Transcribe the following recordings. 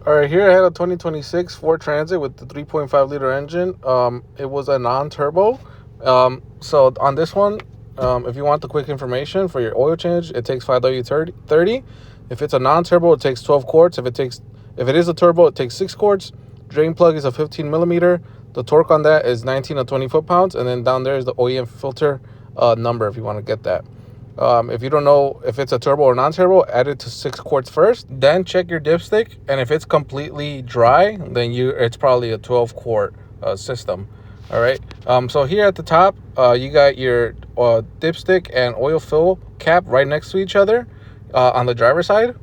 All right, here I had a 2026 Ford Transit with the 3.5 liter engine. It was a non-turbo. So on this one, if you want the quick information for your oil change, it takes 5W30. If it's a non-turbo, it takes 12 quarts. If it is a turbo, it takes 6 quarts. Drain plug is a 15 millimeter. The torque on that is 19 to 20 foot-pounds, and then down there is the OEM filter number if you want to get that. If you don't know if it's a turbo or non-turbo, add it to 6 quarts first. Then check your dipstick, and if it's completely dry, then it's probably a 12 quart system. All right. So here at the top, you got your dipstick and oil fill cap right next to each other on the driver's side.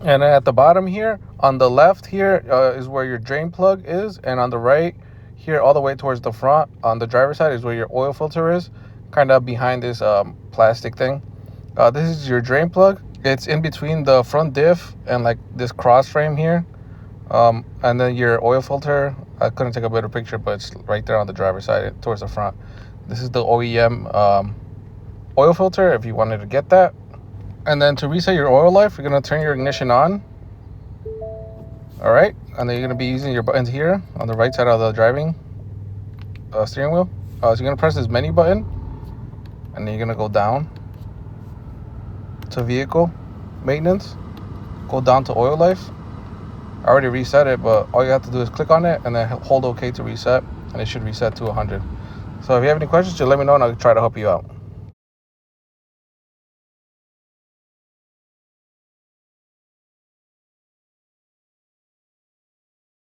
And then at the bottom here, on the left here is where your drain plug is, and on the right here, all the way towards the front on the driver's side is where your oil filter is, kind of behind this plastic thing. This is your drain plug. It's in between the front diff and like this cross frame here. And then your oil filter, I couldn't take a better picture, but it's right there on the driver's side towards the front. This is the OEM oil filter if you wanted to get that. And then to reset your oil life, you're going to turn your ignition on. All right. And then you're going to be using your buttons here on the right side of the driving steering wheel. So you're going to press this menu button, and then you're going to go down to vehicle maintenance, go down to oil life. I already reset it, but all you have to do is click on it and then hold OK to reset, and it should reset to 100. So if you have any questions, just let me know and I'll try to help you out.